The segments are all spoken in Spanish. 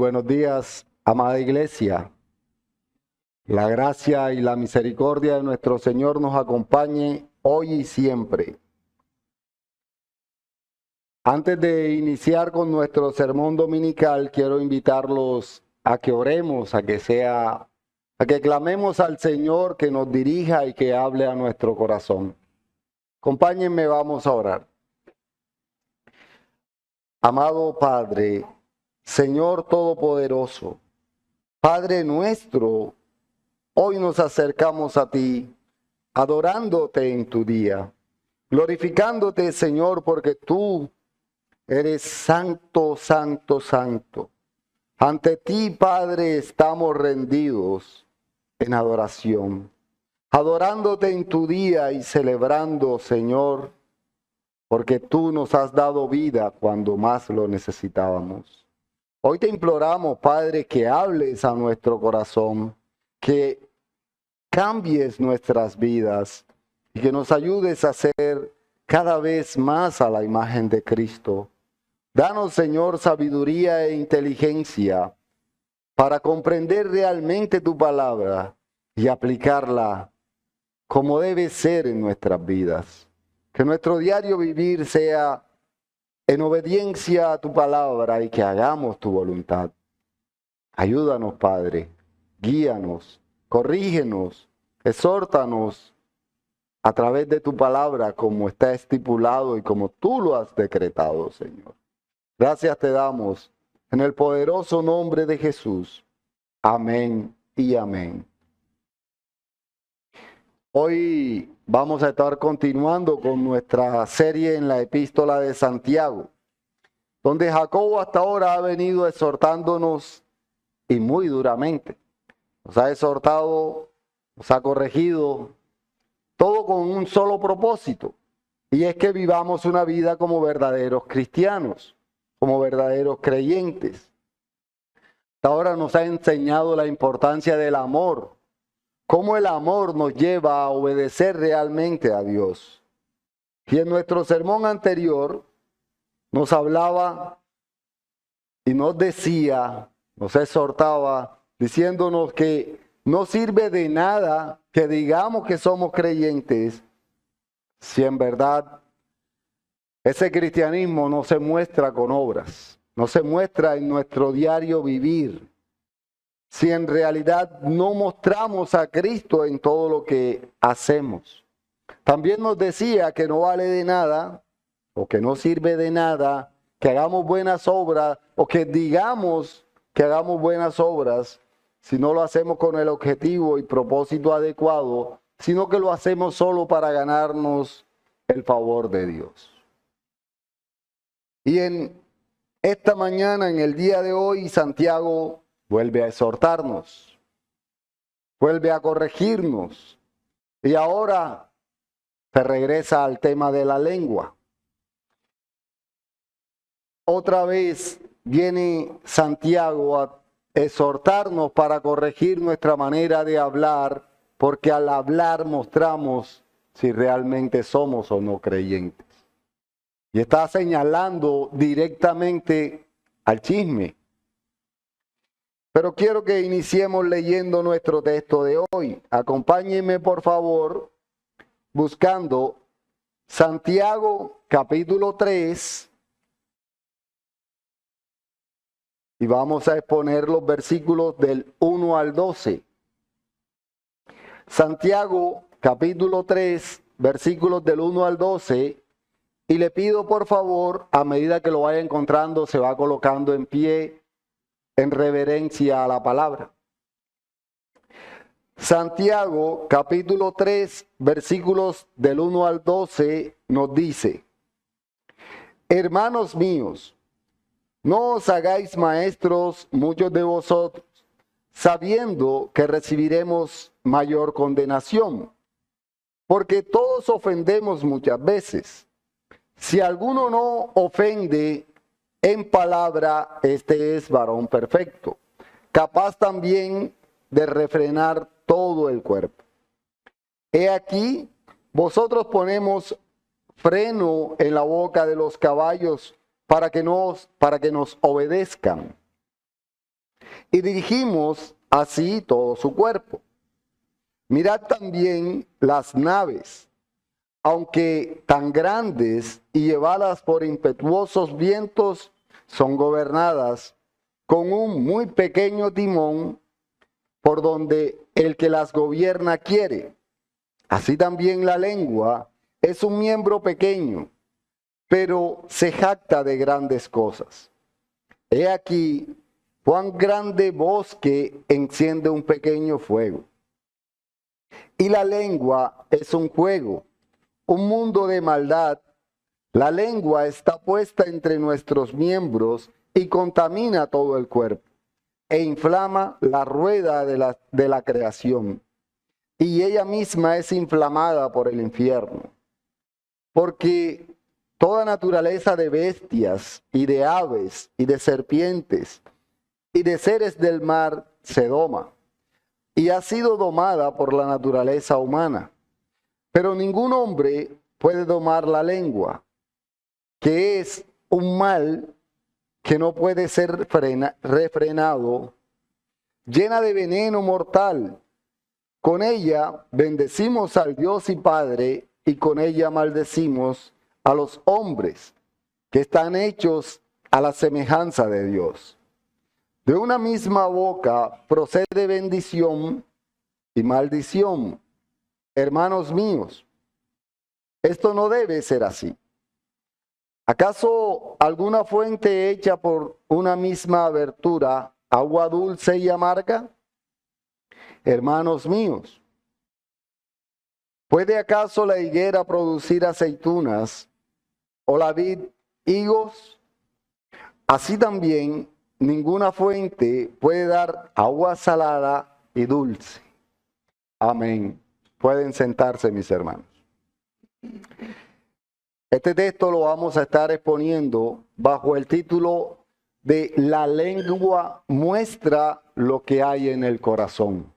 buenos días, amada iglesia. La gracia y la misericordia de nuestro Señor nos acompañe hoy y siempre. Antes de iniciar con nuestro sermón dominical, quiero invitarlos a que oremos, a que clamemos al Señor que nos dirija y que hable a nuestro corazón. Acompáñenme, vamos a orar. Amado Padre, Señor Todopoderoso, Padre nuestro, hoy nos acercamos a ti, adorándote en tu día, glorificándote, Señor, porque tú eres santo, santo, santo. Ante ti, Padre, estamos rendidos en adoración, adorándote en tu día y celebrando, Señor, porque tú nos has dado vida cuando más lo necesitábamos. Hoy te imploramos, Padre, que hables a nuestro corazón, que cambies nuestras vidas y que nos ayudes a ser cada vez más a la imagen de Cristo. Danos, Señor, sabiduría e inteligencia para comprender realmente tu palabra y aplicarla como debe ser en nuestras vidas. Que nuestro diario vivir sea en obediencia a tu palabra y que hagamos tu voluntad. Ayúdanos, Padre, guíanos, corrígenos, exhórtanos a través de tu palabra como está estipulado y como tú lo has decretado, Señor. Gracias te damos en el poderoso nombre de Jesús. Amén y amén. Hoy vamos a estar continuando con nuestra serie en la epístola de Santiago, donde Jacobo hasta ahora ha venido exhortándonos y muy duramente. Nos ha exhortado, nos ha corregido, todo con un solo propósito, y es que vivamos una vida como verdaderos cristianos, como verdaderos creyentes. Hasta ahora nos ha enseñado la importancia del amor, cómo el amor nos lleva a obedecer realmente a Dios. Y en nuestro sermón anterior nos hablaba y nos decía, nos exhortaba, diciéndonos que no sirve de nada que digamos que somos creyentes si en verdad ese cristianismo no se muestra con obras, no se muestra en nuestro diario vivir. Si en realidad no mostramos a Cristo en todo lo que hacemos. También nos decía que no vale de nada o que no sirve de nada que hagamos buenas obras o que digamos que hagamos buenas obras si no lo hacemos con el objetivo y propósito adecuado, sino que lo hacemos solo para ganarnos el favor de Dios. Y en esta mañana, en el día de hoy, Santiago vuelve a exhortarnos, vuelve a corregirnos y ahora se regresa al tema de la lengua. Otra vez viene Santiago a exhortarnos para corregir nuestra manera de hablar, porque al hablar mostramos si realmente somos o no creyentes. Y está señalando directamente al chisme. Pero quiero que iniciemos leyendo nuestro texto de hoy. Acompáñenme, por favor, buscando Santiago capítulo 3. Y vamos a exponer los versículos del 1 al 12. Santiago capítulo 3, versículos del 1 al 12. Y le pido, por favor, a medida que lo vaya encontrando, se va colocando en pie en reverencia a la palabra. Santiago capítulo 3, versículos del 1 al 12 nos dice: Hermanos míos, no os hagáis maestros muchos de vosotros, sabiendo que recibiremos mayor condenación, porque todos ofendemos muchas veces. Si alguno no ofende en palabra, este es varón perfecto, capaz también de refrenar todo el cuerpo. He aquí, vosotros ponemos freno en la boca de los caballos para que nos obedezcan, y dirigimos así todo su cuerpo. Mirad también las naves, aunque tan grandes y llevadas por impetuosos vientos, son gobernadas con un muy pequeño timón por donde el que las gobierna quiere. Así también la lengua es un miembro pequeño, pero se jacta de grandes cosas. He aquí cuán grande bosque enciende un pequeño fuego. Y la lengua es un juego, un mundo de maldad. La lengua está puesta entre nuestros miembros y contamina todo el cuerpo, e inflama la rueda de la creación. Y ella misma es inflamada por el infierno. Porque toda naturaleza de bestias y de aves y de serpientes y de seres del mar se doma, y ha sido domada por la naturaleza humana. Pero ningún hombre puede domar la lengua, que es un mal que no puede ser refrenado, llena de veneno mortal. Con ella bendecimos al Dios y Padre, y con ella maldecimos a los hombres que están hechos a la semejanza de Dios. De una misma boca procede bendición y maldición. Hermanos míos, esto no debe ser así. ¿Acaso alguna fuente hecha por una misma abertura, agua dulce y amarga? Hermanos míos, ¿puede acaso la higuera producir aceitunas o la vid higos? Así también ninguna fuente puede dar agua salada y dulce. Amén. Pueden sentarse, mis hermanos. Este texto lo vamos a estar exponiendo bajo el título de La lengua muestra lo que hay en el corazón.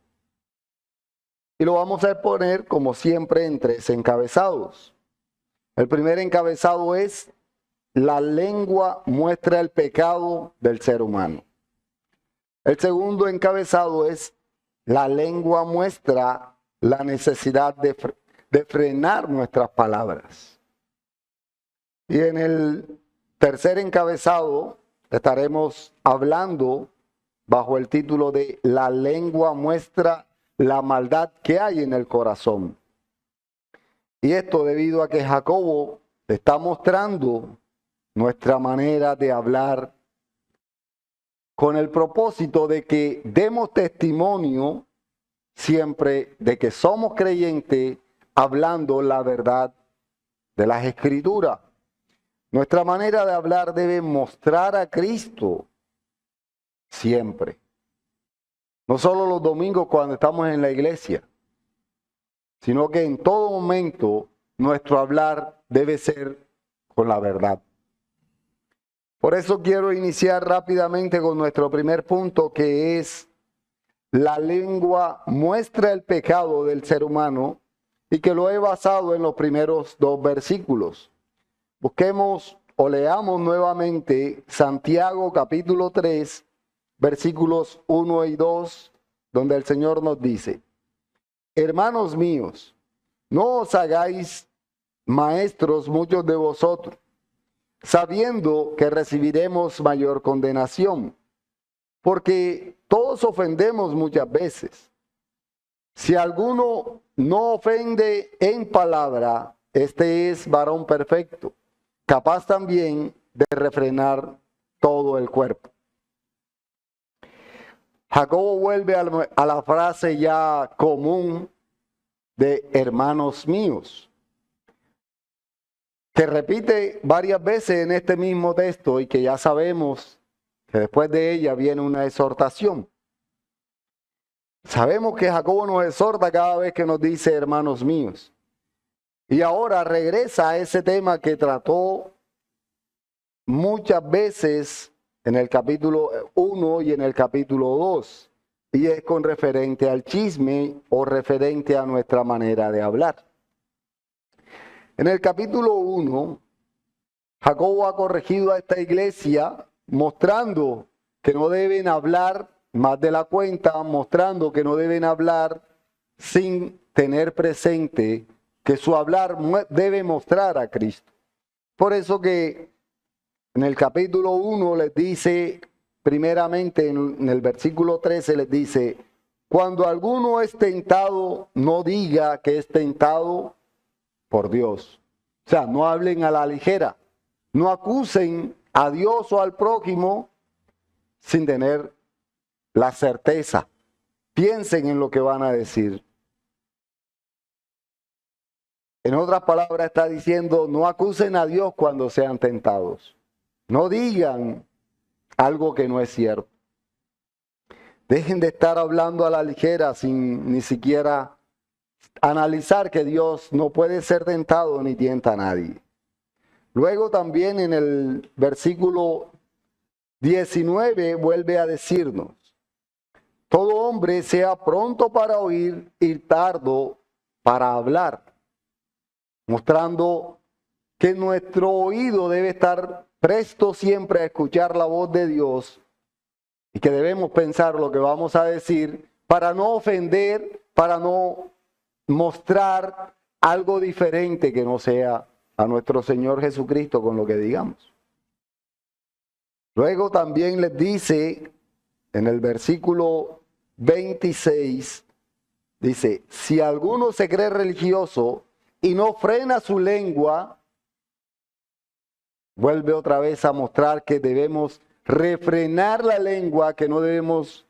Y lo vamos a exponer, como siempre, en 3 encabezados. El primer encabezado es: la lengua muestra el pecado del ser humano. El segundo encabezado es: la lengua muestra la necesidad de frenar nuestras palabras. Y en el tercer encabezado estaremos hablando bajo el título de La lengua muestra la maldad que hay en el corazón. Y esto debido a que Jacobo está mostrando nuestra manera de hablar con el propósito de que demos testimonio siempre de que somos creyentes hablando la verdad de las Escrituras. Nuestra manera de hablar debe mostrar a Cristo siempre. No solo los domingos cuando estamos en la iglesia, sino que en todo momento nuestro hablar debe ser con la verdad. Por eso quiero iniciar rápidamente con nuestro primer punto, que es: la lengua muestra el pecado del ser humano, y que lo he basado en los primeros 2 versículos. Busquemos o leamos nuevamente Santiago capítulo 3, versículos 1 y 2, donde el Señor nos dice: hermanos míos, no os hagáis maestros muchos de vosotros, sabiendo que recibiremos mayor condenación, porque todos ofendemos muchas veces. Si alguno no ofende en palabra, este es varón perfecto, capaz también de refrenar todo el cuerpo. Jacobo vuelve a la frase ya común de hermanos míos, que repite varias veces en este mismo texto, y que ya sabemos que después de ella viene una exhortación. Sabemos que Jacobo nos exhorta cada vez que nos dice hermanos míos. Y ahora regresa a ese tema que trató muchas veces en el capítulo 1 y en el capítulo 2. Y es con referente al chisme o referente a nuestra manera de hablar. En el capítulo 1, Jacobo ha corregido a esta iglesia mostrando que no deben hablar más de la cuenta, mostrando que no deben hablar sin tener presente que su hablar debe mostrar a Cristo. Por eso que en el capítulo 1 les dice, primeramente en el versículo 13 les dice, cuando alguno es tentado, no diga que es tentado por Dios. O sea, no hablen a la ligera, no acusen a Dios o al prójimo sin tener la certeza. Piensen en lo que van a decir. En otras palabras está diciendo, no acusen a Dios cuando sean tentados. No digan algo que no es cierto. Dejen de estar hablando a la ligera sin ni siquiera analizar que Dios no puede ser tentado ni tienta a nadie. Luego también en el versículo 19 vuelve a decirnos, todo hombre sea pronto para oír y tardo para hablar, mostrando que nuestro oído debe estar presto siempre a escuchar la voz de Dios y que debemos pensar lo que vamos a decir para no ofender, para no mostrar algo diferente que no sea a nuestro Señor Jesucristo con lo que digamos. Luego también les dice en el versículo 26, dice, si alguno se cree religioso y no frena su lengua, vuelve otra vez a mostrar que debemos refrenar la lengua, que no debemos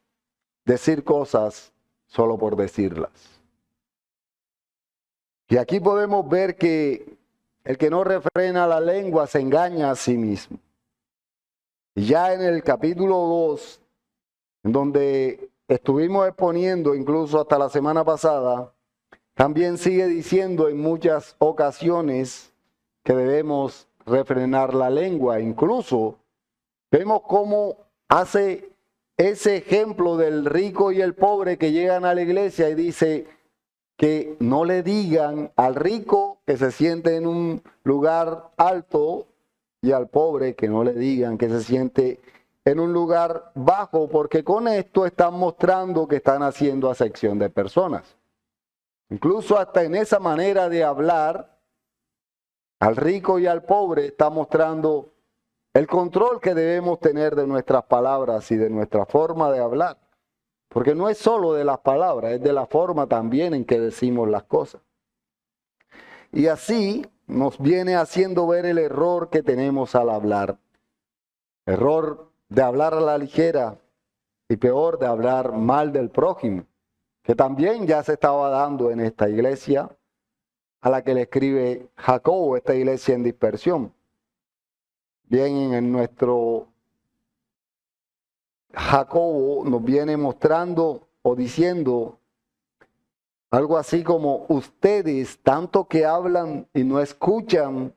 decir cosas solo por decirlas. Y aquí podemos ver que el que no refrena la lengua se engaña a sí mismo. Y ya en el capítulo 2, en donde estuvimos exponiendo incluso hasta la semana pasada, también sigue diciendo en muchas ocasiones que debemos refrenar la lengua. Incluso vemos cómo hace ese ejemplo del rico y el pobre que llegan a la iglesia y dice que no le digan al rico que se siente en un lugar alto y al pobre que no le digan que se siente en un lugar bajo, porque con esto están mostrando que están haciendo acepción de personas. Incluso hasta en esa manera de hablar, al rico y al pobre está mostrando el control que debemos tener de nuestras palabras y de nuestra forma de hablar. Porque no es solo de las palabras, es de la forma también en que decimos las cosas. Y así nos viene haciendo ver el error que tenemos al hablar. Error de hablar a la ligera y peor de hablar mal del prójimo, que también ya se estaba dando en esta iglesia a la que le escribe Jacobo, esta iglesia en dispersión. Bien, en nuestro Jacobo nos viene mostrando o diciendo algo así como ustedes, tanto que hablan y no escuchan,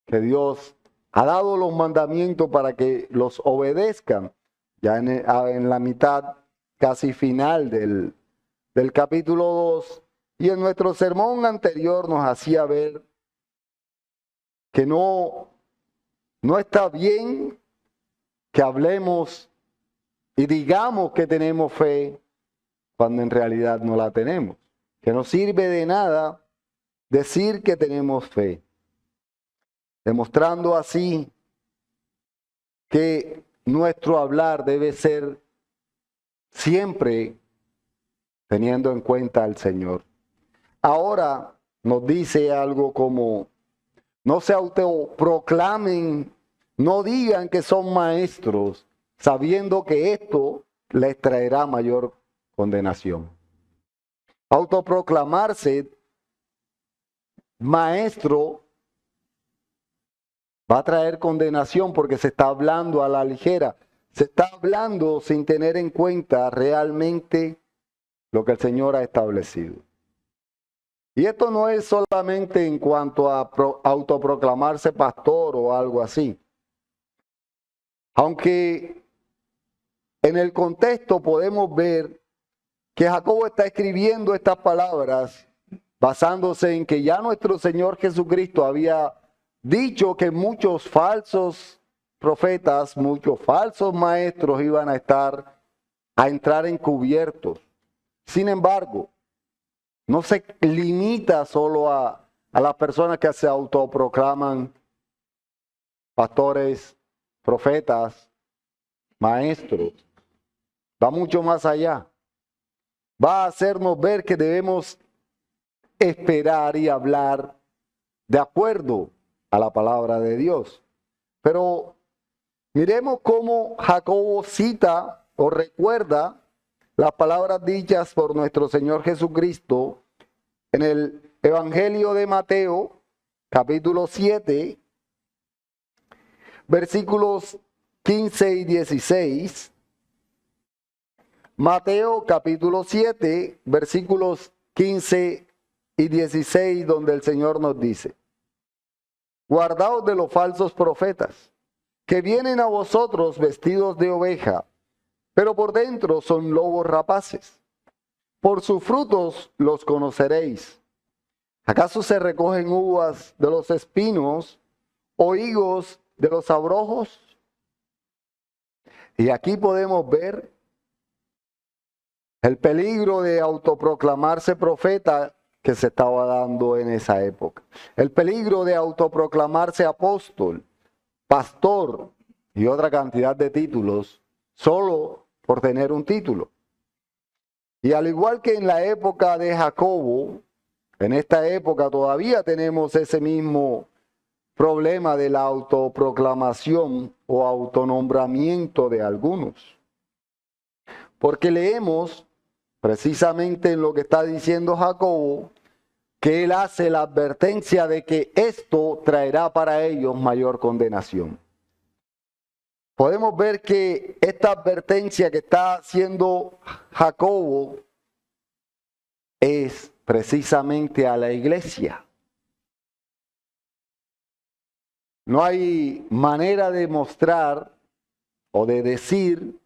que Dios ha dado los mandamientos para que los obedezcan. Ya en la mitad casi final del capítulo 2, y en nuestro sermón anterior nos hacía ver que no está bien que hablemos y digamos que tenemos fe cuando en realidad no la tenemos. Que no sirve de nada decir que tenemos fe, demostrando así que nuestro hablar debe ser siempre teniendo en cuenta al Señor. Ahora nos dice algo como, no se autoproclamen, no digan que son maestros, sabiendo que esto les traerá mayor condenación. Autoproclamarse maestro va a traer condenación porque se está hablando a la ligera. Se está hablando sin tener en cuenta realmente lo que el Señor ha establecido. Y esto no es solamente en cuanto a autoproclamarse pastor o algo así. Aunque en el contexto podemos ver que Jacobo está escribiendo estas palabras basándose en que ya nuestro Señor Jesucristo había dicho que muchos falsos profetas, muchos falsos maestros iban a entrar encubiertos. Sin embargo, no se limita solo a las personas que se autoproclaman pastores, profetas, maestros. Va mucho más allá. Va a hacernos ver que debemos esperar y hablar de acuerdo a la palabra de Dios. Pero miremos cómo Jacobo cita o recuerda las palabras dichas por nuestro Señor Jesucristo en el Evangelio de Mateo, capítulo 7, versículos 15 y 16. Mateo, capítulo 7, versículos 15 y 16, donde el Señor nos dice: guardaos de los falsos profetas, que vienen a vosotros vestidos de oveja, pero por dentro son lobos rapaces. Por sus frutos los conoceréis. ¿Acaso se recogen uvas de los espinos o higos de los abrojos? Y aquí podemos ver el peligro de autoproclamarse profeta que se estaba dando en esa época. El peligro de autoproclamarse apóstol, pastor y otra cantidad de títulos solo por tener un título. Y al igual que en la época de Jacobo, en esta época todavía tenemos ese mismo problema de la autoproclamación o autonombramiento de algunos. Porque leemos precisamente en lo que está diciendo Jacobo, que él hace la advertencia de que esto traerá para ellos mayor condenación. Podemos ver que esta advertencia que está haciendo Jacobo es precisamente a la iglesia. No hay manera de mostrar o de decir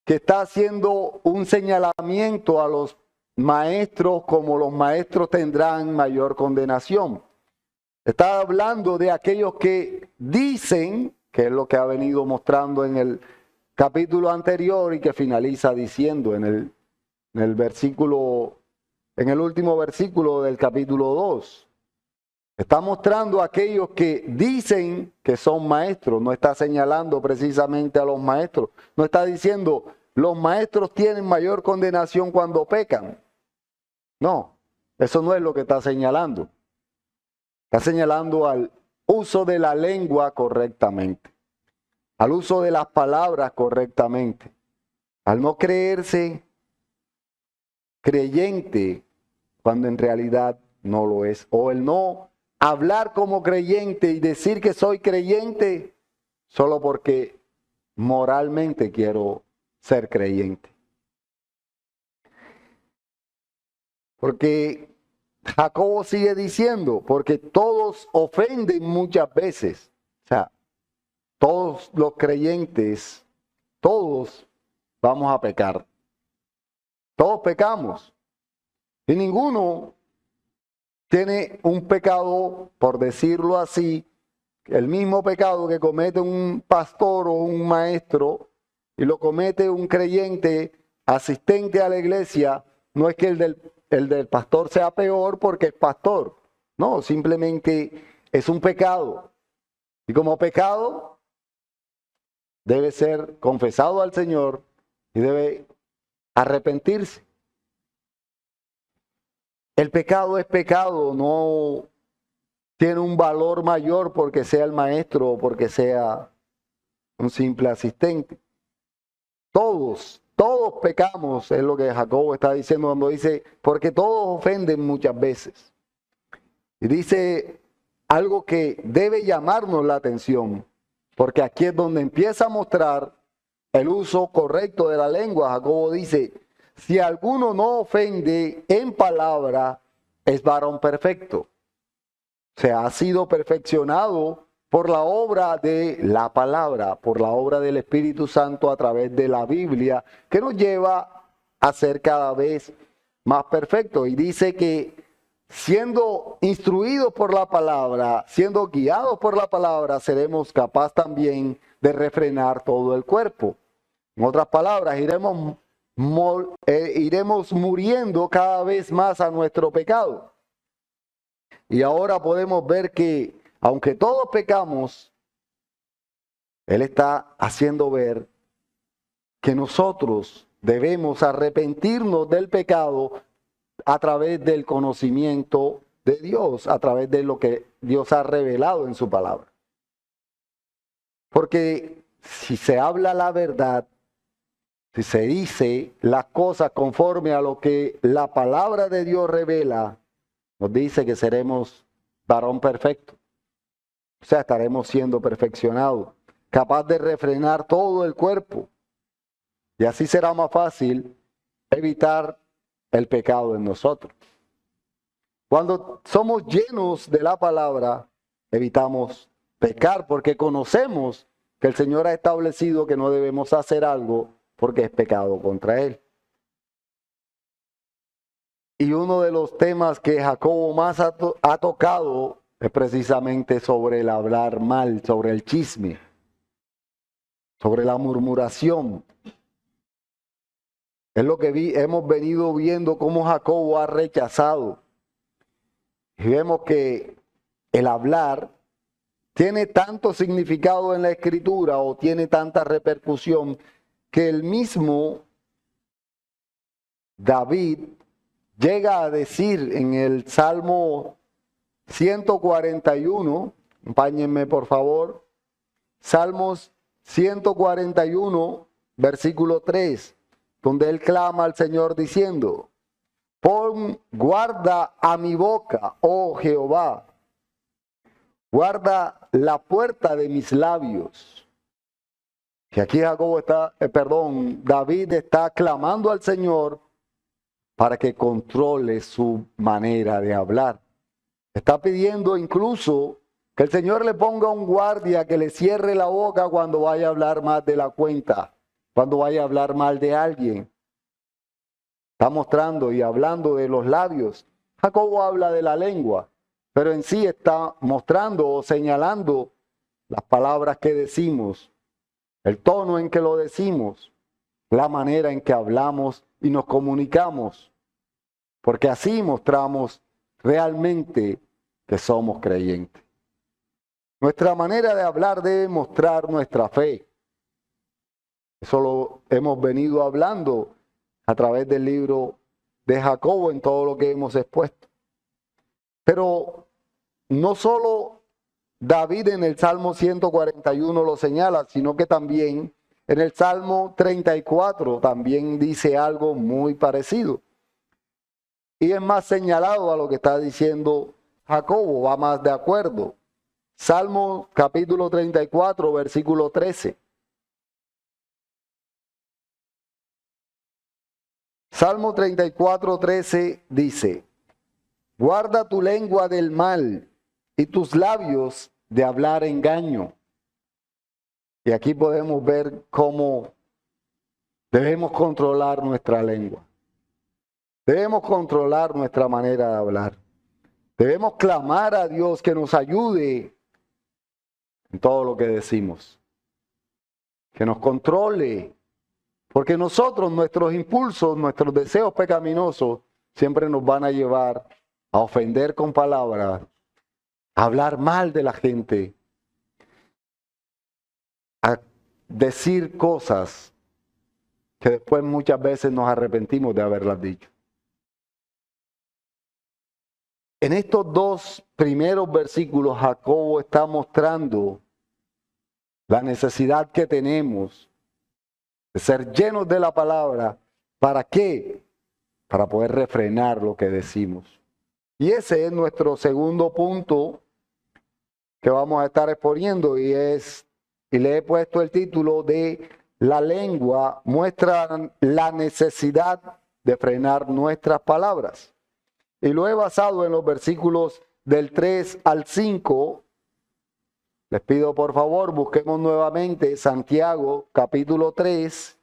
que está haciendo un señalamiento a los maestros como los maestros tendrán mayor condenación. Está hablando de aquellos que dicen, que es lo que ha venido mostrando en el capítulo anterior y que finaliza diciendo en el versículo, en el último versículo del capítulo 2. Está mostrando a aquellos que dicen que son maestros, no está señalando precisamente a los maestros, no está diciendo los maestros tienen mayor condenación cuando pecan. No, eso no es lo que está señalando. Está señalando al uso de la lengua correctamente, al uso de las palabras correctamente, al no creerse creyente cuando en realidad no lo es, o el no hablar como creyente y decir que soy creyente solo porque moralmente quiero ser creyente. Porque Jacobo sigue diciendo, porque todos ofenden muchas veces. O sea, todos los creyentes, todos vamos a pecar. Todos pecamos. Y ninguno tiene un pecado, por decirlo así, el mismo pecado que comete un pastor o un maestro y lo comete un creyente asistente a la iglesia. No es que el del pastor sea peor porque es pastor. No, simplemente es un pecado. Y como pecado debe ser confesado al Señor y debe arrepentirse. El pecado es pecado, no tiene un valor mayor porque sea el maestro o porque sea un simple asistente. Todos pecamos, es lo que Jacobo está diciendo cuando dice, porque todos ofenden muchas veces. Y dice algo que debe llamarnos la atención, porque aquí es donde empieza a mostrar el uso correcto de la lengua. Jacobo dice, si alguno no ofende en palabra, es varón perfecto. O sea, ha sido perfeccionado por la obra de la palabra, por la obra del Espíritu Santo a través de la Biblia, que nos lleva a ser cada vez más perfectos. Y dice que siendo instruidos por la palabra, siendo guiados por la palabra, seremos capaces también de refrenar todo el cuerpo. En otras palabras, iremos muriendo cada vez más a nuestro pecado. Y ahora podemos ver que, aunque todos pecamos, Él está haciendo ver que nosotros debemos arrepentirnos del pecado a través del conocimiento de Dios, a través de lo que Dios ha revelado en su palabra. Porque si se habla la verdad, si se dice las cosas conforme a lo que la palabra de Dios revela, nos dice que seremos varón perfecto. O sea, estaremos siendo perfeccionados, capaz de refrenar todo el cuerpo. Y así será más fácil evitar el pecado en nosotros. Cuando somos llenos de la palabra, evitamos pecar porque conocemos que el Señor ha establecido que no debemos hacer algo porque es pecado contra Él. Y uno de los temas que Jacobo más ha tocado es precisamente sobre el hablar mal, sobre el chisme, sobre la murmuración. Es lo que hemos venido viendo cómo Jacobo ha rechazado. Y vemos que el hablar tiene tanto significado en la Escritura o tiene tanta repercusión que el mismo David llega a decir en el Salmo 141, acompáñenme por favor, Salmos 141, versículo 3, donde él clama al Señor diciendo: pon guarda a mi boca, oh Jehová, guarda la puerta de mis labios. Y aquí David está clamando al Señor para que controle su manera de hablar. Está pidiendo incluso que el Señor le ponga un guardia que le cierre la boca cuando vaya a hablar más de la cuenta, cuando vaya a hablar mal de alguien. Está mostrando y hablando de los labios. Jacobo habla de la lengua, pero en sí está mostrando o señalando las palabras que decimos, el tono en que lo decimos, la manera en que hablamos y nos comunicamos, porque así mostramos realmente que somos creyentes. Nuestra manera de hablar debe mostrar nuestra fe. Eso lo hemos venido hablando a través del libro de Jacobo en todo lo que hemos expuesto. Pero no solo David en el Salmo 141 lo señala, sino que también en el Salmo 34 también dice algo muy parecido. Y es más señalado a lo que está diciendo Jacobo, va más de acuerdo. Salmo capítulo 34, versículo 13. Salmo 34, 13 dice: guarda tu lengua del mal y tus labios de hablar engaño. Y aquí podemos ver cómo debemos controlar nuestra lengua. Debemos controlar nuestra manera de hablar. Debemos clamar a Dios que nos ayude en todo lo que decimos. Que nos controle. Porque nosotros, nuestros impulsos, nuestros deseos pecaminosos, siempre nos van a llevar a ofender con palabras, a hablar mal de la gente, a decir cosas que después muchas veces nos arrepentimos de haberlas dicho. En estos dos primeros versículos, Jacobo está mostrando la necesidad que tenemos de ser llenos de la palabra. ¿Para qué? Para poder refrenar lo que decimos. Y ese es nuestro segundo punto que vamos a estar exponiendo y le he puesto el título de la lengua muestra la necesidad de frenar nuestras palabras. Y lo he basado en los versículos del 3 al 5. Les pido por favor, busquemos nuevamente Santiago capítulo 3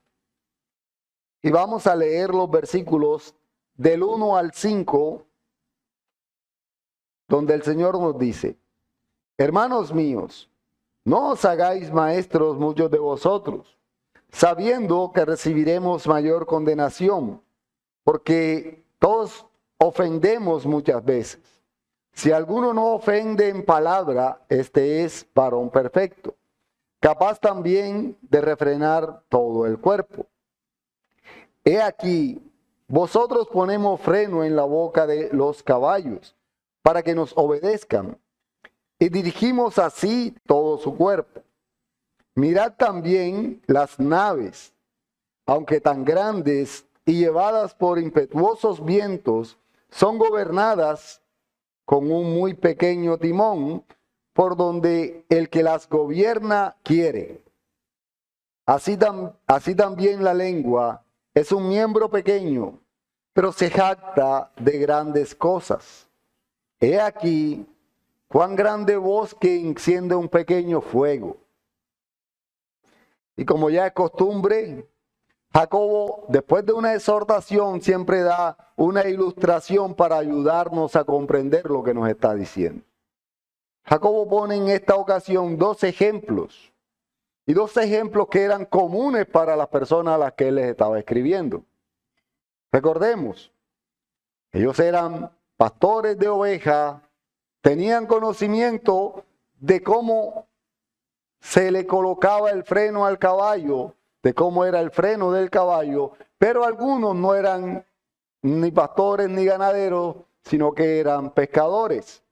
y vamos a leer los versículos del 1 al 5 donde el Señor nos dice: hermanos míos, no os hagáis maestros muchos de vosotros, sabiendo que recibiremos mayor condenación, porque todos ofendemos muchas veces. Si alguno no ofende en palabra, este es varón perfecto, capaz también de refrenar todo el cuerpo. He aquí, vosotros ponemos freno en la boca de los caballos, para que nos obedezcan, y dirigimos así todo su cuerpo. Mirad también las naves, aunque tan grandes y llevadas por impetuosos vientos, son gobernadas con un muy pequeño timón, por donde el que las gobierna quiere. Así también la lengua es un miembro pequeño, pero se jacta de grandes cosas. He aquí cuán grande bosque enciende un pequeño fuego. Y como ya es costumbre, Jacobo, después de una exhortación, siempre da una ilustración para ayudarnos a comprender lo que nos está diciendo. Jacobo pone en esta ocasión dos ejemplos, y dos ejemplos que eran comunes para las personas a las que él les estaba escribiendo. Recordemos, ellos eran pastores de ovejas, tenían conocimiento de cómo se le colocaba el freno al caballo, de cómo era el freno del caballo, pero algunos no eran ni pastores ni ganaderos, sino que eran pescadores.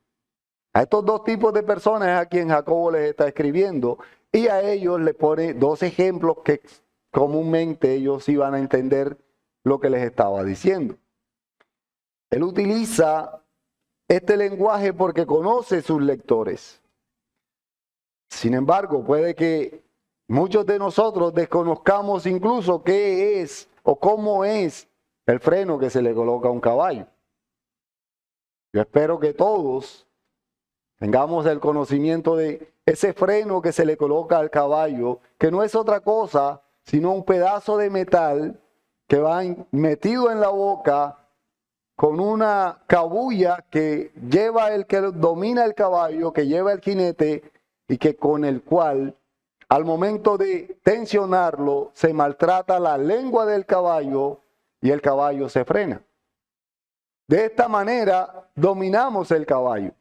A estos dos tipos de personas es a quien Jacobo les está escribiendo, y a ellos le pone dos ejemplos que comúnmente ellos iban a entender lo que les estaba diciendo. Él utiliza este lenguaje porque conoce sus lectores. Sin embargo, puede que muchos de nosotros desconozcamos incluso qué es o cómo es el freno que se le coloca a un caballo. Yo espero que todos tengamos el conocimiento de ese freno que se le coloca al caballo, que no es otra cosa sino un pedazo de metal que va metido en la boca con una cabulla que lleva el que domina el caballo, que lleva el jinete, y que con el cual, al momento de tensionarlo, se maltrata la lengua del caballo y el caballo se frena. De esta manera dominamos el caballo.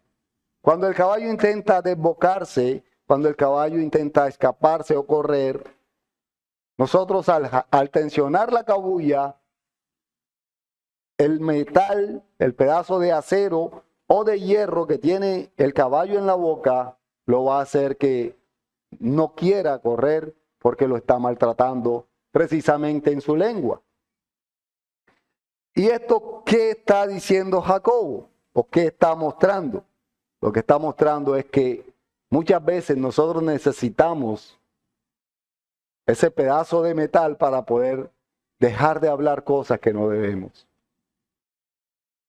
Cuando el caballo intenta desbocarse, cuando el caballo intenta escaparse o correr, nosotros al tensionar la cabulla, el metal, el pedazo de acero o de hierro que tiene el caballo en la boca, lo va a hacer que no quiera correr porque lo está maltratando precisamente en su lengua. ¿Y esto qué está diciendo Jacobo? ¿O qué está mostrando? Lo que está mostrando es que muchas veces nosotros necesitamos ese pedazo de metal para poder dejar de hablar cosas que no debemos.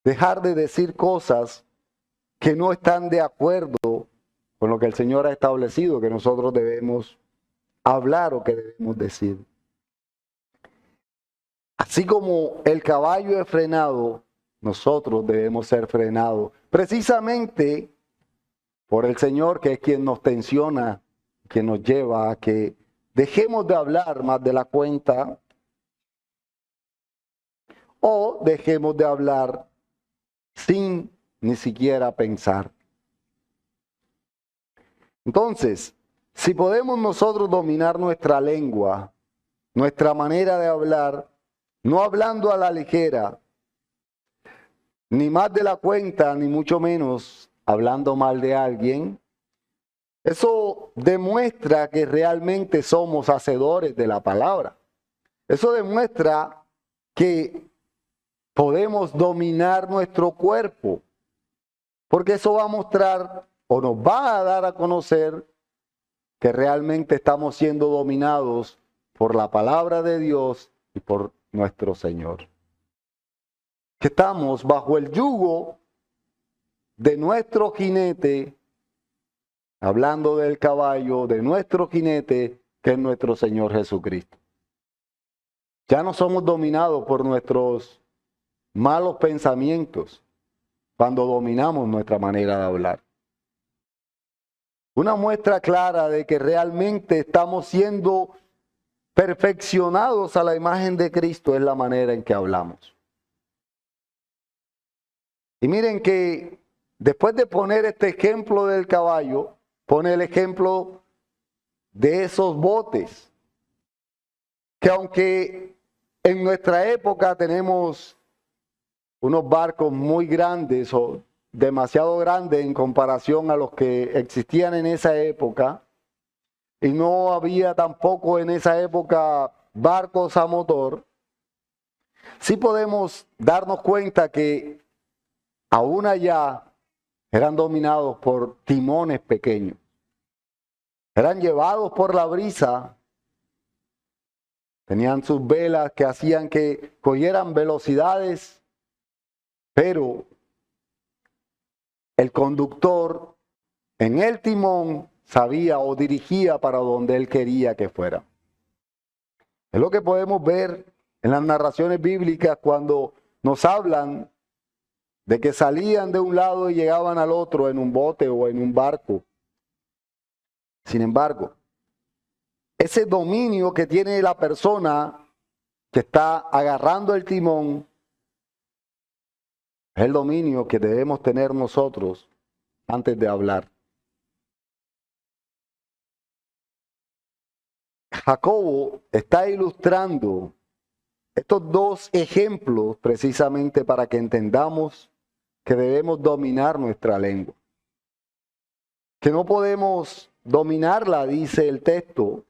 Dejar de decir cosas que no están de acuerdo con lo que el Señor ha establecido que nosotros debemos hablar o que debemos decir. Así como el caballo es frenado, nosotros debemos ser frenados. Precisamente por el Señor, que es quien nos tensiona, quien nos lleva a que dejemos de hablar más de la cuenta o dejemos de hablar sin ni siquiera pensar. Entonces, si podemos nosotros dominar nuestra lengua, nuestra manera de hablar, no hablando a la ligera, ni más de la cuenta, ni mucho menos hablando mal de alguien, eso demuestra que realmente somos hacedores de la palabra. Eso demuestra que podemos dominar nuestro cuerpo, porque eso va a mostrar o nos va a dar a conocer que realmente estamos siendo dominados por la palabra de Dios y por nuestro Señor. Que estamos bajo el yugo de nuestro jinete, hablando del caballo, de nuestro jinete, que es nuestro Señor Jesucristo. Ya no somos dominados por nuestros malos pensamientos. cuando dominamos nuestra manera de hablar. Una muestra clara de que realmente estamos siendo perfeccionados a la imagen de Cristo es la manera en que hablamos. Y miren que después de poner este ejemplo del caballo, pone el ejemplo de esos botes, que aunque en nuestra época tenemos unos barcos muy grandes o demasiado grandes en comparación a los que existían en esa época, y no había tampoco en esa época barcos a motor, sí podemos darnos cuenta que aún allá eran dominados por timones pequeños, eran llevados por la brisa, tenían sus velas que hacían que cogieran velocidades, pero el conductor en el timón sabía o dirigía para donde él quería que fuera. Es lo que podemos ver en las narraciones bíblicas cuando nos hablan de que salían de un lado y llegaban al otro en un bote o en un barco. Sin embargo, ese dominio que tiene la persona que está agarrando el timón es el dominio que debemos tener nosotros antes de hablar. Jacobo está ilustrando estos dos ejemplos precisamente para que entendamos que debemos dominar nuestra lengua. Que no podemos dominarla, dice el texto,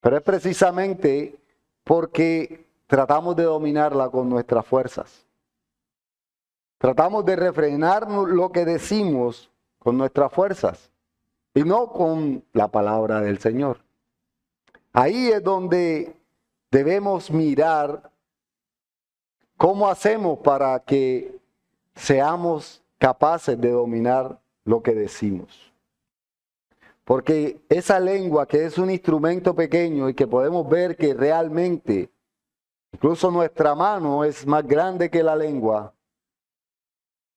pero es precisamente porque tratamos de dominarla con nuestras fuerzas. Tratamos de refrenar lo que decimos con nuestras fuerzas y no con la palabra del Señor. Ahí es donde debemos mirar cómo hacemos para que seamos capaces de dominar lo que decimos. Porque esa lengua que es un instrumento pequeño y que podemos ver que realmente incluso nuestra mano es más grande que la lengua,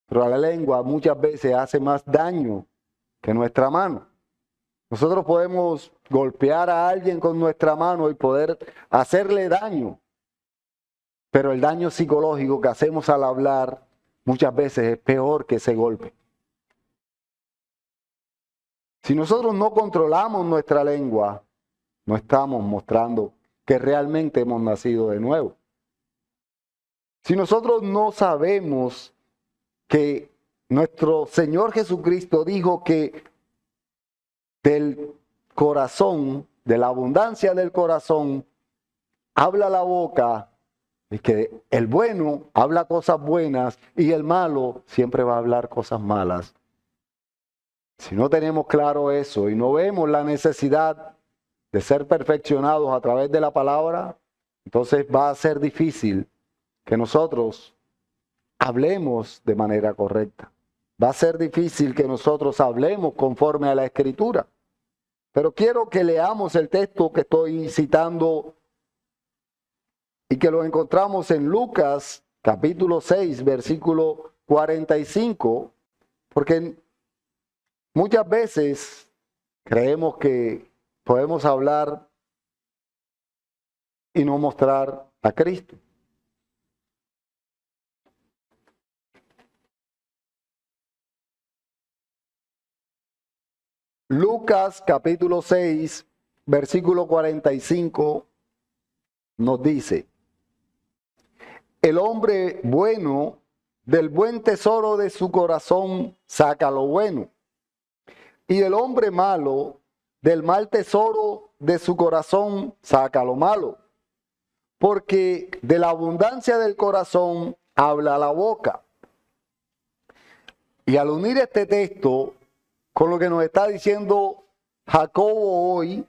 pero la lengua muchas veces hace más daño que nuestra mano. Nosotros podemos golpear a alguien con nuestra mano y poder hacerle daño, pero el daño psicológico que hacemos al hablar muchas veces es peor que ese golpe. Si nosotros no controlamos nuestra lengua, no estamos mostrando que realmente hemos nacido de nuevo. Si nosotros no sabemos que nuestro Señor Jesucristo dijo que del corazón, de la abundancia del corazón, habla la boca, y que el bueno habla cosas buenas y el malo siempre va a hablar cosas malas. Si no tenemos claro eso y no vemos la necesidad de ser perfeccionados a través de la palabra, entonces va a ser difícil que nosotros hablemos de manera correcta. Va a ser difícil que nosotros hablemos conforme a la Escritura. Pero quiero que leamos el texto que estoy citando y que lo encontramos en Lucas capítulo 6, versículo 45, porque muchas veces creemos que podemos hablar y no mostrar a Cristo. Lucas capítulo 6, versículo 45 nos dice: el hombre bueno del buen tesoro de su corazón saca lo bueno, y el hombre malo del mal tesoro de su corazón saca lo malo, porque de la abundancia del corazón habla la boca. Y al unir este texto con lo que nos está diciendo Jacobo hoy,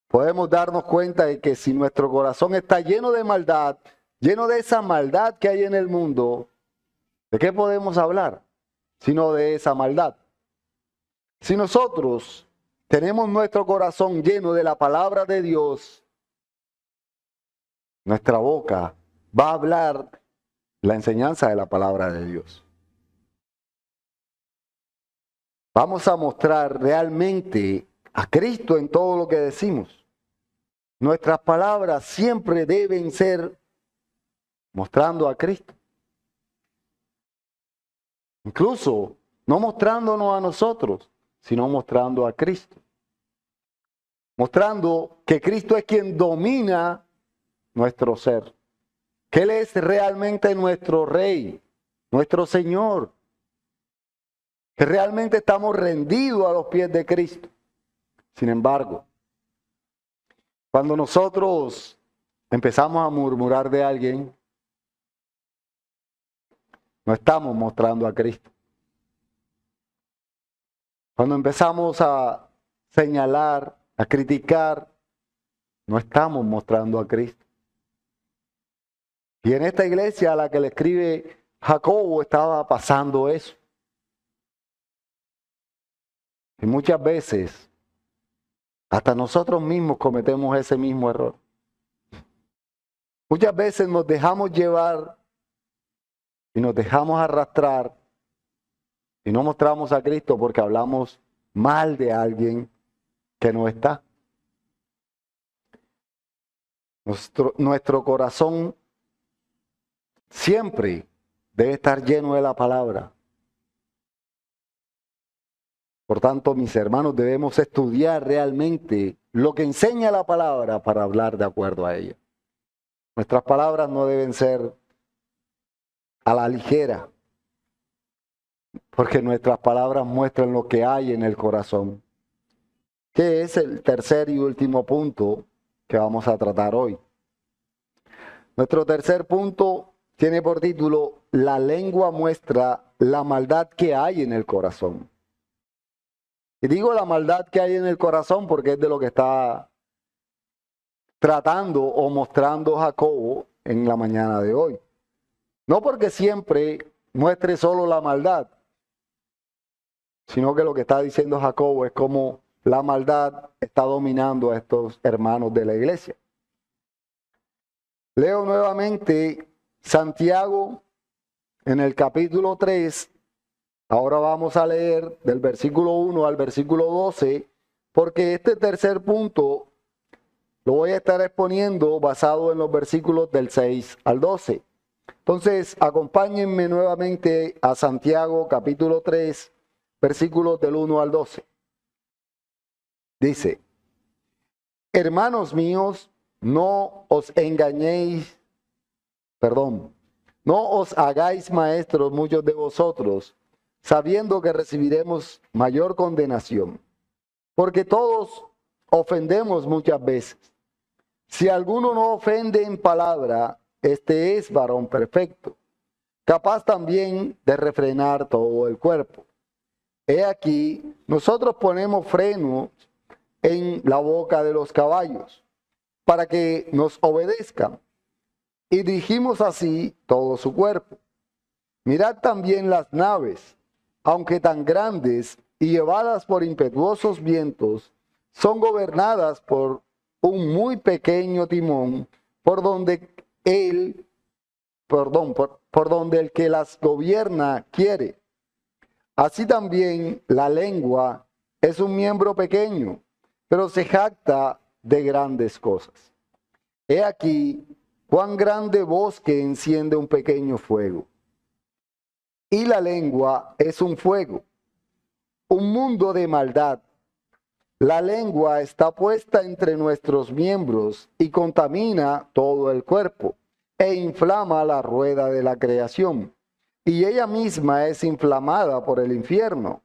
podemos darnos cuenta de que si nuestro corazón está lleno de maldad, lleno de esa maldad que hay en el mundo, ¿de qué podemos hablar? Sino de esa maldad. Si nosotros tenemos nuestro corazón lleno de la palabra de Dios, nuestra boca va a hablar la enseñanza de la palabra de Dios. Vamos a mostrar realmente a Cristo en todo lo que decimos. Nuestras palabras siempre deben ser mostrando a Cristo. Incluso no mostrándonos a nosotros, sino mostrando a Cristo. Mostrando que Cristo es quien domina nuestro ser. Que Él es realmente nuestro Rey, nuestro Señor. Que realmente estamos rendidos a los pies de Cristo. Sin embargo, cuando nosotros empezamos a murmurar de alguien, no estamos mostrando a Cristo. Cuando empezamos a señalar, a criticar, no estamos mostrando a Cristo. Y en esta iglesia a la que le escribe Jacobo estaba pasando eso. Y muchas veces, hasta nosotros mismos cometemos ese mismo error. Muchas veces nos dejamos llevar y nos dejamos arrastrar y no mostramos a Cristo porque hablamos mal de alguien que no está. Nuestro corazón siempre debe estar lleno de la palabra. Por tanto, mis hermanos, debemos estudiar realmente lo que enseña la palabra para hablar de acuerdo a ella. Nuestras palabras no deben ser a la ligera, porque nuestras palabras muestran lo que hay en el corazón, que es el tercer y último punto que vamos a tratar hoy. Nuestro tercer punto tiene por título: la lengua muestra la maldad que hay en el corazón. Y digo la maldad que hay en el corazón porque es de lo que está tratando o mostrando Jacobo en la mañana de hoy. No porque siempre muestre solo la maldad, sino que lo que está diciendo Jacobo es cómo la maldad está dominando a estos hermanos de la iglesia. Leo nuevamente Santiago en el capítulo 3. Ahora vamos a leer del versículo 1 al versículo 12, porque este tercer punto lo voy a estar exponiendo basado en los versículos del 6 al 12. Entonces, acompáñenme nuevamente a Santiago capítulo 3, versículos del 1 al 12. Dice: hermanos míos, no os hagáis maestros muchos de vosotros, sabiendo que recibiremos mayor condenación, porque todos ofendemos muchas veces. Si alguno no ofende en palabra, este es varón perfecto, capaz también de refrenar todo el cuerpo. He aquí, nosotros ponemos freno en la boca de los caballos, para que nos obedezcan, y dirigimos así todo su cuerpo. Mirad también las naves, aunque tan grandes y llevadas por impetuosos vientos, son gobernadas por un muy pequeño timón, por donde el que las gobierna quiere. Así también la lengua es un miembro pequeño, pero se jacta de grandes cosas. He aquí cuán grande bosque enciende un pequeño fuego. Y la lengua es un fuego, un mundo de maldad. La lengua está puesta entre nuestros miembros y contamina todo el cuerpo e inflama la rueda de la creación. Y ella misma es inflamada por el infierno,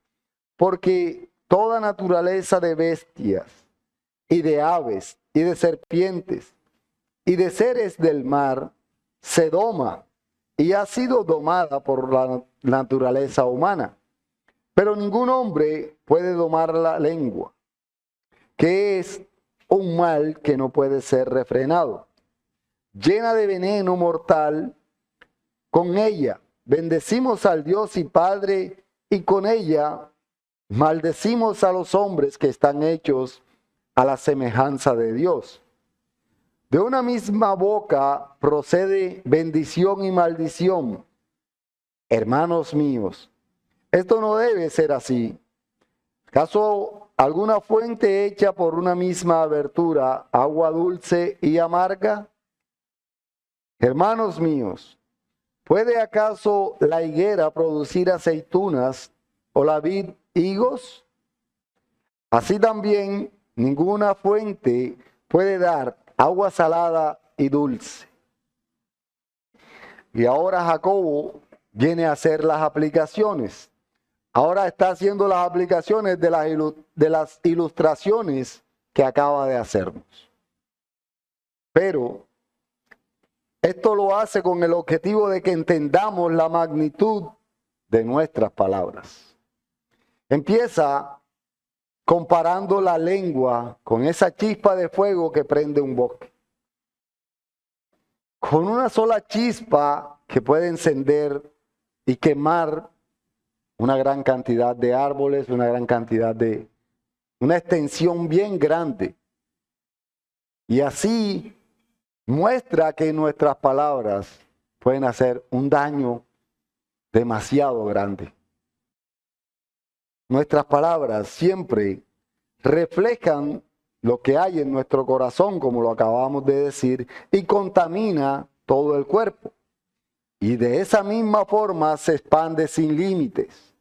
porque toda naturaleza de bestias y de aves y de serpientes y de seres del mar se doma y ha sido domada por la naturaleza humana. Pero ningún hombre puede domar la lengua, que es un mal que no puede ser refrenado. Llena de veneno mortal, con ella bendecimos al Dios y Padre, y con ella maldecimos a los hombres que están hechos a la semejanza de Dios. De una misma boca procede bendición y maldición. Hermanos míos, esto no debe ser así. ¿Acaso alguna fuente hecha por una misma abertura, agua dulce y amarga? Hermanos míos, ¿puede acaso la higuera producir aceitunas o la vid higos? Así también ninguna fuente puede dar agua salada y dulce. Y ahora Jacobo viene a hacer las aplicaciones. Ahora está haciendo las aplicaciones de las ilustraciones que acaba de hacernos. Pero esto lo hace con el objetivo de que entendamos la magnitud de nuestras palabras. Empieza comparando la lengua con esa chispa de fuego que prende un bosque. Con una sola chispa que puede encender y quemar una gran cantidad de árboles, una extensión bien grande. Y así muestra que nuestras palabras pueden hacer un daño demasiado grande. Nuestras palabras siempre reflejan lo que hay en nuestro corazón, como lo acabamos de decir, y contamina todo el cuerpo. Y de esa misma forma se expande sin límites.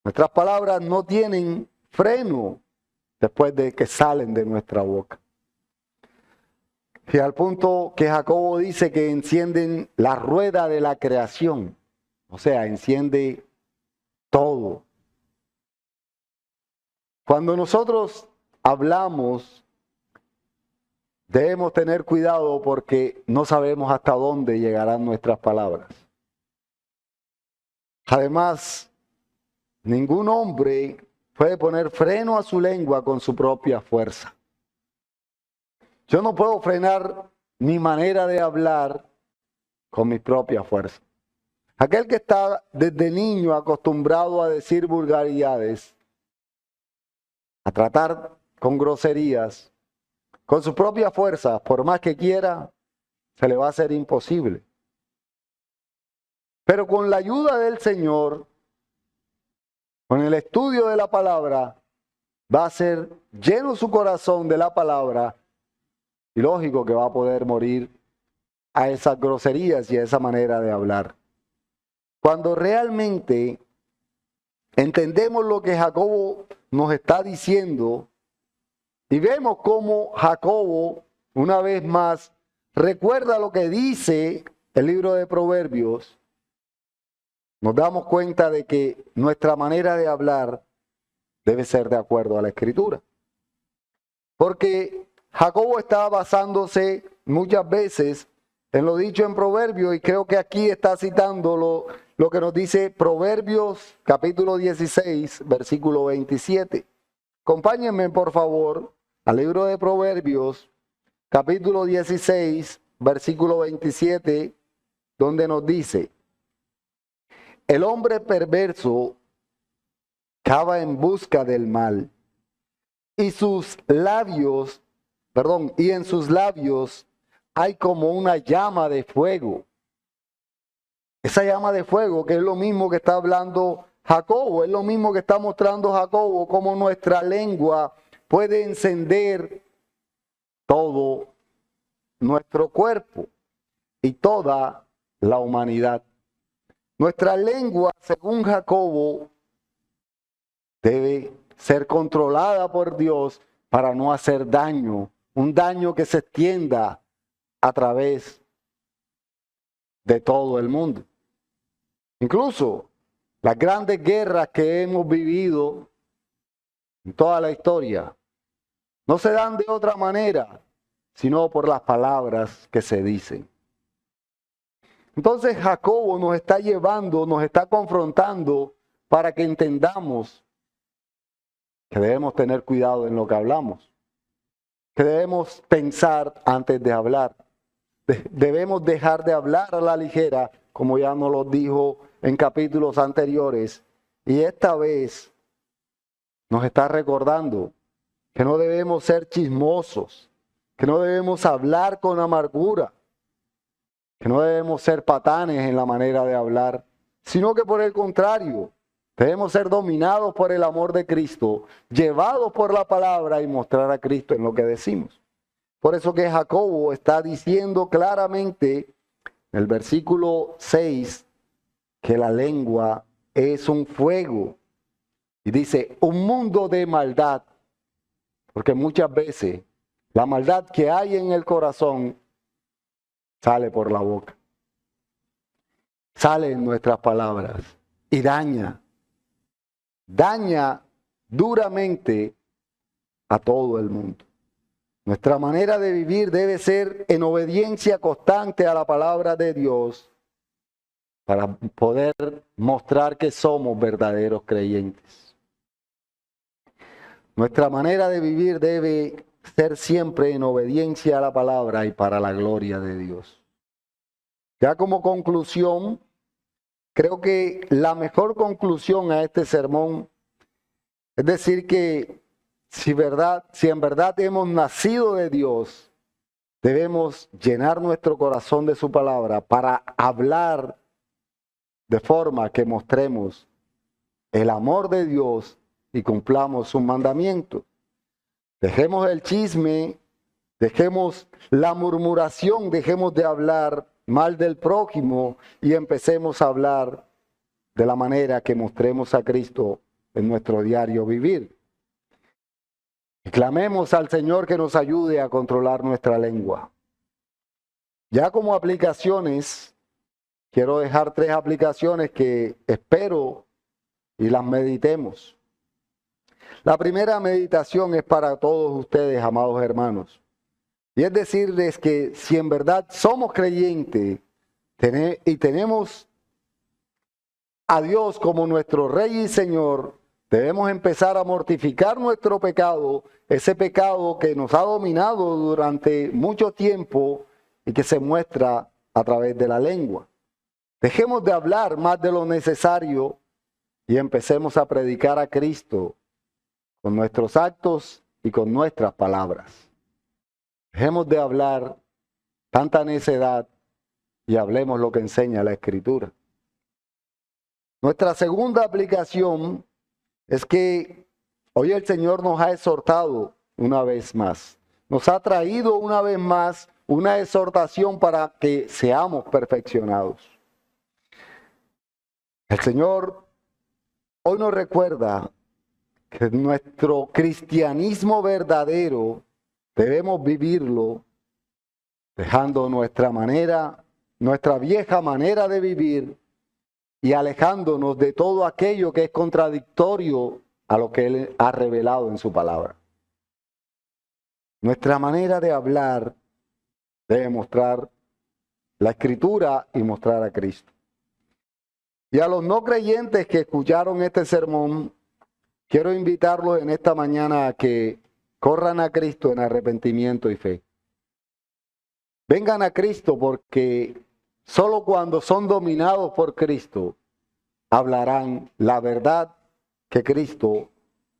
Nuestras palabras no tienen freno después de que salen de nuestra boca. Y al punto que Jacobo dice que encienden la rueda de la creación, o sea, enciende todo. Cuando nosotros hablamos, debemos tener cuidado porque no sabemos hasta dónde llegarán nuestras palabras. Además, ningún hombre puede poner freno a su lengua con su propia fuerza. Yo no puedo frenar mi manera de hablar con mi propia fuerza. Aquel que está desde niño acostumbrado a decir vulgaridades, a tratar con groserías, con su propia fuerza, por más que quiera, se le va a hacer imposible. Pero con la ayuda del Señor, con el estudio de la palabra, va a ser lleno su corazón de la palabra y lógico que va a poder morir a esas groserías y a esa manera de hablar. Cuando realmente entendemos lo que Jacobo nos está diciendo y vemos cómo Jacobo, una vez más, recuerda lo que dice el libro de Proverbios, nos damos cuenta de que nuestra manera de hablar debe ser de acuerdo a la Escritura. Porque Jacobo está basándose muchas veces en lo dicho en Proverbios y creo que aquí está citando lo que nos dice Proverbios capítulo 16, versículo 27. Acompáñenme por favor al libro de Proverbios capítulo 16, versículo 27, donde nos dice: el hombre perverso cava en busca del mal y en sus labios hay como una llama de fuego. Esa llama de fuego, que es lo mismo que está hablando Jacobo, es lo mismo que está mostrando Jacobo, cómo nuestra lengua puede encender todo nuestro cuerpo y toda la humanidad. Nuestra lengua, según Jacobo, debe ser controlada por Dios para no hacer daño, un daño que se extienda a través de todo el mundo. Incluso las grandes guerras que hemos vivido en toda la historia no se dan de otra manera, sino por las palabras que se dicen. Entonces Jacobo nos está llevando, nos está confrontando para que entendamos que debemos tener cuidado en lo que hablamos, que debemos pensar antes de hablar, debemos dejar de hablar a la ligera, como ya nos lo dijo en capítulos anteriores, y esta vez nos está recordando que no debemos ser chismosos, que no debemos hablar con amargura, que no debemos ser patanes en la manera de hablar, sino que por el contrario, debemos ser dominados por el amor de Cristo, llevados por la palabra y mostrar a Cristo en lo que decimos. Por eso que Jacobo está diciendo claramente en el versículo 6 que la lengua es un fuego. Y dice, un mundo de maldad, porque muchas veces la maldad que hay en el corazón sale por la boca, sale en nuestras palabras y daña duramente a todo el mundo. Nuestra manera de vivir debe ser en obediencia constante a la palabra de Dios para poder mostrar que somos verdaderos creyentes. Nuestra manera de vivir debe ser siempre en obediencia a la palabra y para la gloria de Dios. Ya como conclusión, creo que la mejor conclusión a este sermón es decir que si en verdad hemos nacido de Dios, debemos llenar nuestro corazón de su palabra para hablar de forma que mostremos el amor de Dios y cumplamos sus mandamientos. Dejemos el chisme, dejemos la murmuración, dejemos de hablar mal del prójimo y empecemos a hablar de la manera que mostremos a Cristo en nuestro diario vivir. Y clamemos al Señor que nos ayude a controlar nuestra lengua. Ya como aplicaciones, quiero dejar 3 aplicaciones que espero y las meditemos. La primera meditación es para todos ustedes, amados hermanos. Y es decirles que si en verdad somos creyentes y tenemos a Dios como nuestro Rey y Señor, debemos empezar a mortificar nuestro pecado, ese pecado que nos ha dominado durante mucho tiempo y que se muestra a través de la lengua. Dejemos de hablar más de lo necesario y empecemos a predicar a Cristo con nuestros actos y con nuestras palabras. Dejemos de hablar tanta necedad y hablemos lo que enseña la Escritura. Nuestra segunda aplicación es que hoy el Señor nos ha exhortado una vez más. Nos ha traído una vez más una exhortación para que seamos perfeccionados. El Señor hoy nos recuerda que nuestro cristianismo verdadero debemos vivirlo dejando nuestra vieja manera de vivir y alejándonos de todo aquello que es contradictorio a lo que Él ha revelado en su palabra. Nuestra manera de hablar debe mostrar la Escritura y mostrar a Cristo. Y a los no creyentes que escucharon este sermón, quiero invitarlos en esta mañana a que corran a Cristo en arrepentimiento y fe. Vengan a Cristo porque solo cuando son dominados por Cristo hablarán la verdad que Cristo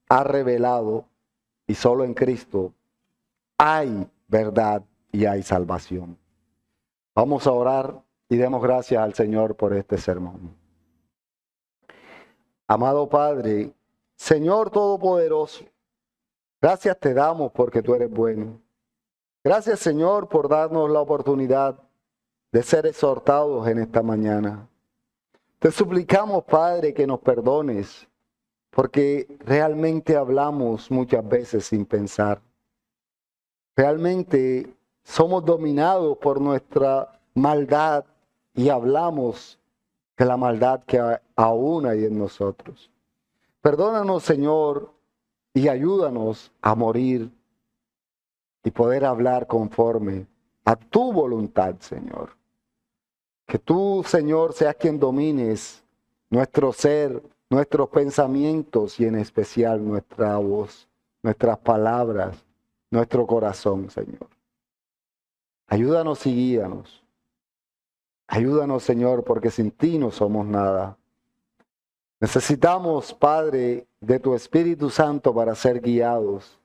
ha revelado y solo en Cristo hay verdad y hay salvación. Vamos a orar y demos gracias al Señor por este sermón. Amado Padre, Señor Todopoderoso, gracias te damos porque tú eres bueno. Gracias, Señor, por darnos la oportunidad de ser exhortados en esta mañana. Te suplicamos, Padre, que nos perdones, porque realmente hablamos muchas veces sin pensar. Realmente somos dominados por nuestra maldad y hablamos de la maldad que aún hay en nosotros. Perdónanos, Señor, y ayúdanos a morir y poder hablar conforme a tu voluntad, Señor. Que tú, Señor, seas quien domines nuestro ser, nuestros pensamientos y en especial nuestra voz, nuestras palabras, nuestro corazón, Señor. Ayúdanos y guíanos. Ayúdanos, Señor, porque sin ti no somos nada. Necesitamos, Padre, de tu Espíritu Santo para ser guiados.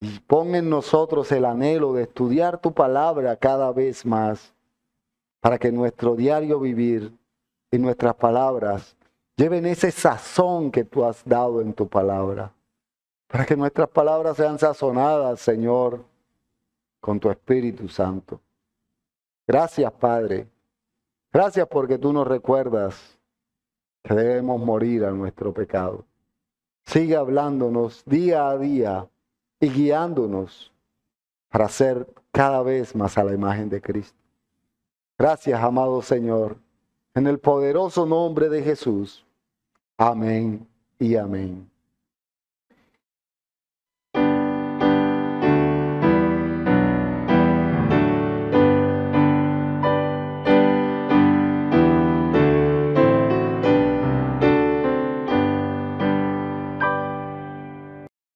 Y pon en nosotros el anhelo de estudiar tu palabra cada vez más, para que nuestro diario vivir y nuestras palabras lleven ese sazón que tú has dado en tu palabra. Para que nuestras palabras sean sazonadas, Señor, con tu Espíritu Santo. Gracias, Padre. Gracias porque tú nos recuerdas que debemos morir a nuestro pecado. Sigue hablándonos día a día y guiándonos para ser cada vez más a la imagen de Cristo. Gracias, amado Señor. En el poderoso nombre de Jesús. Amén y amén.